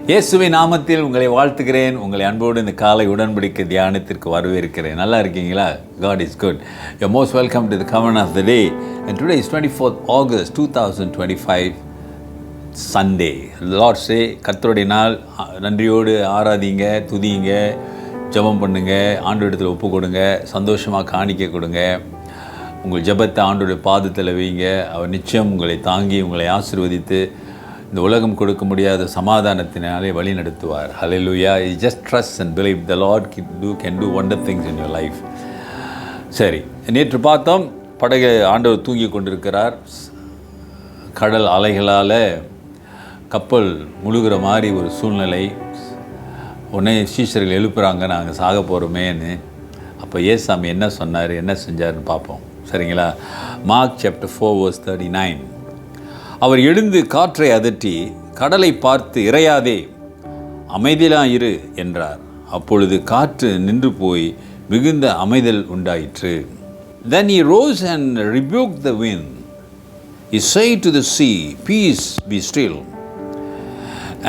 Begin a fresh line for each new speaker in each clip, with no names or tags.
இயேசுவின் நாமத்தில் உங்களை வாழ்த்துகிறேன். உங்களை அன்போடு இந்த காலை உடன்படிக்கை தியானத்திற்கு வரவேற்கிறேன். நல்லா இருக்கீங்களா? God is good. You're most welcome to the covenant of the day. And today is 24th August 2025, Sunday. Lord say, கர்த்தருடைய நாள். நன்றியோடு ஆராதிங்க, துதிங்க, ஜெபம் பண்ணுங்க, ஆண்டவரிடத்தில் ஒப்பு கொடுங்க, சந்தோஷமாக காணிக்க கொடுங்க. உங்கள் ஜெபத்தை ஆண்டவருடைய பாதத்தில் வைங்க. அவர் நிச்சயம் உங்களை தாங்கி உங்களை ஆசீர்வதித்து இந்த உலகம் கொடுக்க முடியாத சமாதானத்தினாலே வழி நடத்துவார். Hallelujah. You just trust and believe the Lord can do wonder things in your life. சரி, நேற்று பார்த்தோம், படகை ஆண்டவர் தூங்கி கொண்டிருக்கிறார். கடல் அலைகளால் கப்பல் முழுகிற மாதிரி ஒரு சூழ்நிலை. உடனே சீஷர்கள் எழுப்புறாங்க, நாங்கள் சாக போகிறோமேன்னு. அப்போ ஏசாமி என்ன சொன்னார், என்ன செஞ்சார்னு பார்ப்போம். சரிங்களா? Mark chapter 4 verse 39. அவர் எழுந்து காற்றை அதட்டி கடலை பார்த்து, இறையாதே, அமைதியிலாயிரு என்றார். அப்பொழுது காற்று நின்று போய் மிகுந்த அமைதல் உண்டாயிற்று. Then he rose and rebuked the wind. He said to the sea, Peace, be still.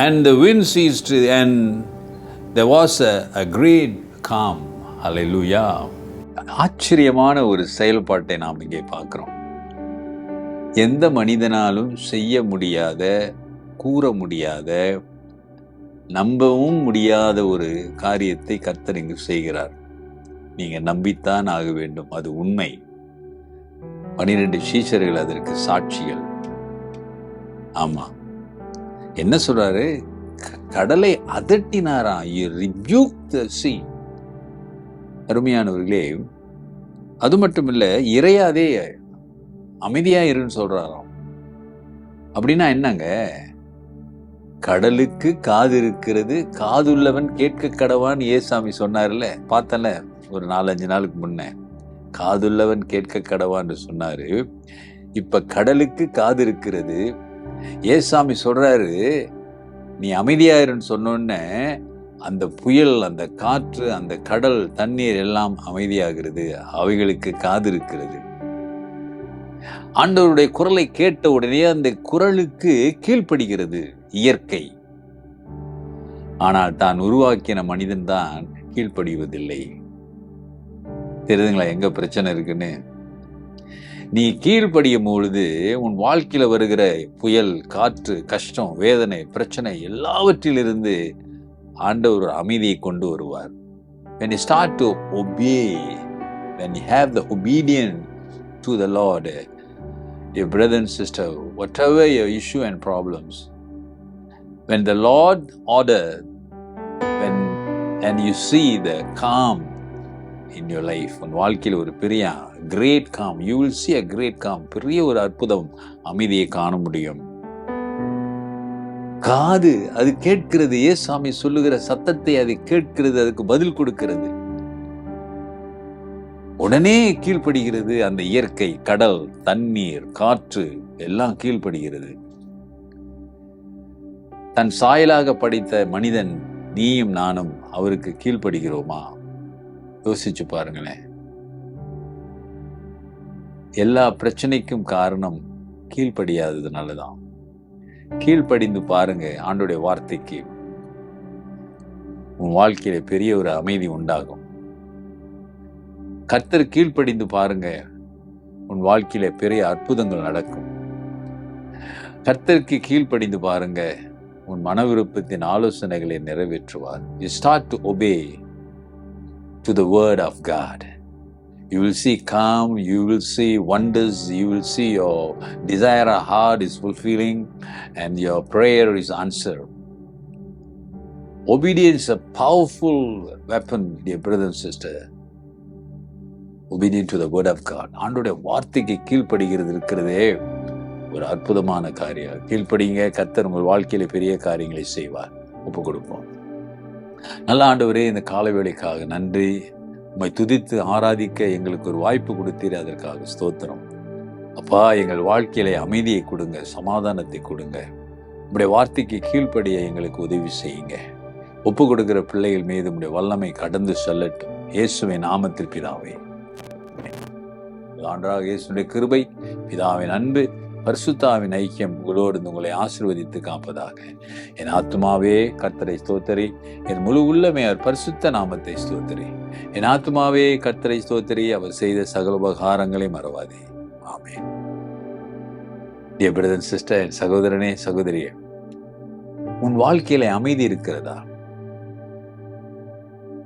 And the wind ceased and there was a great calm. Hallelujah. ஆச்சரியமான ஒரு செயல்பாட்டை நாம் இங்கே பார்க்கிறோம். எந்த மனிதனாலும் செய்ய முடியாத, கூற முடியாத, நம்பவும் முடியாத ஒரு காரியத்தை கர்த்தர் இங்கு செய்கிறார். நீங்க நம்பித்தான் ஆக வேண்டும், அது உண்மை. 12 சீஷர்கள் அதற்கு சாட்சிகள். ஆமா, என்ன சொல்றாரு? கடலை அதட்டினாரா. You rebuke the sea. அருமையானவர்களே, அது மட்டும் இல்ல, இறையாதே, அமைதியா இருன்னு சொல்றாராம். அப்படின்னா என்னங்க? கடலுக்கு காது இருக்கிறது, காதுள்ளவன் கேட்க கடவான்னு ஏசாமி சொன்னார்ல, பார்த்தல ஒரு 4-5 நாளுக்கு முன்ன. காதுள்ளவன் கேட்க கடவான்னு சொன்னாரு. இப்ப கடலுக்கு காது இருக்கிறது. ஏசாமி சொல்றாரு, நீ அமைதியாயிருன்னு சொன்னோன்ன அந்த புயல், அந்த காற்று, அந்த கடல், தண்ணீர் எல்லாம் அமைதியாகிறது. அவைகளுக்கு காது இருக்கிறது. ஆண்டவருடைய குரலை கேட்ட உடனே அந்த குரலுக்கு கீழ்ப்படுகிறது இயற்கை. ஆனால் தான் உருவாக்கின மனிதன் தான் கீழ்ப்படிவதில்லை. தெரியுதுங்களா எங்க பிரச்சனை இருக்குன்னு? நீ கீழ்ப்படியும் பொழுது உன் வாழ்க்கையில வருகிற புயல், காற்று, கஷ்டம், வேதனை, பிரச்சனை எல்லாவற்றிலிருந்து ஆண்டவர் அமைதியை கொண்டு வருவார். When you start to obey, when you have the obedience to the Lord, dear brother and sister, whatever your issue and problems, when the Lord ordered, and you see the calm in your life, உன் வாழ்க்கையில் ஒரு பெரிய great calm, you will see a great calm, பெரிய ஒரு அற்புதம், அமைதியை காண முடியும். காது அது கேட்கிறது, ஏசாமி சொல்லுகிற சத்தத்தை அது கேட்கிறது, அதுக்கு பதில் கொடுக்கிறது. உடனே கீழ்ப்படுகிறது. அந்த இயற்கை, கடல், தண்ணீர், காற்று எல்லாம் கீழ்ப்படுகிறது. தன் சாயலாக படைத்த மனிதன் நீயும் நானும் அவருக்கு கீழ்ப்படுகிறோமா? யோசிச்சு பாருங்களேன். எல்லா பிரச்சனைக்கும் காரணம் கீழ்ப்படியாததுனாலதான். கீழ்ப்படிந்து பாருங்க ஆண்டோடைய வார்த்தைக்கு. உன் வாழ்க்கையில பெரிய ஒரு அமைதி உண்டாகும். கர்த்தர் கீழ்ப்படிந்து பாருங்க, உன் வாழ்க்கையில பெரிய அற்புதங்கள் நடக்கும். கர்த்தருக்கு கீழ்ப்படிந்து பாருங்க, உன் மன விருப்பத்தின் ஆலோசனைகளை நிறைவேற்றுவார். You start to obey to the word of God. You will see calm, you will see wonders, you will see your desire heart is fulfilling and your prayer is answered. Obedience is a powerful weapon, dear brother and sister. Obedient to the word of God. ஆண்டோடைய வார்த்தைக்கு கீழ்ப்படுகிறது இருக்கிறதே ஒரு அற்புதமான காரியம். கீழ்ப்படிங்க, கர்த்தர் உங்கள் வாழ்க்கையில பெரிய காரியங்களை செய்வார். ஒப்பு கொடுப்போம். நல்ல ஆண்டவரே, இந்த காலை வேளைக்காக நன்றி. உம்மை துதித்து ஆராதிக்க எங்களுக்கு ஒரு வாய்ப்பு கொடுத்தீர், அதற்காக ஸ்தோத்திரம். அப்பா, எங்கள் வாழ்க்கையில அமைதியை கொடுங்க, சமாதானத்தை கொடுங்க. உம்முடைய வார்த்தைக்கு கீழ்ப்படிய எங்களுக்கு உதவி செய்யுங்க. ஒப்பு கொடுக்கிற பிள்ளைகள் மீது உம்முடைய வல்லமை கடந்து செல்லட்டும். இயேசுவின் நாமத்தில் பிதாவே. ஆண்டவராகிய இயேசுவின் கிருபை, பிதாவின் அன்பு, பரிசுத்தாவின் ஐக்கியம் உங்களோடு உங்களை ஆசீர்வதித்து காப்பதாக. என் ஆத்துமாவே கர்த்தரை ஸ்தோத்திரி, என் முழு உள்ளமே அவர் பரிசுத்த நாமத்தை ஸ்தோத்திரி. என் ஆத்துமாவே கர்த்தரை ஸ்தோத்திரி, அவர் செய்த சகல உபகாரங்களை மறவாதே. ஆமென். Dear brother and sister, என் சகோதரனே சகோதரியே, உன் வாழ்க்கையில அமைதி இருக்கிறதா?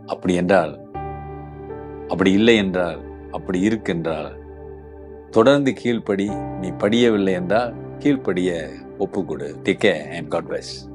அப்படி என்றால், அப்படி இல்லை என்றால், அப்படி இருக்கின்றால் தொடர்ந்து கீழ்ப்படி. நீ படியவில்லை என்றால் கீழ்ப்படிய ஒப்புக்கொடு. Take care and God bless.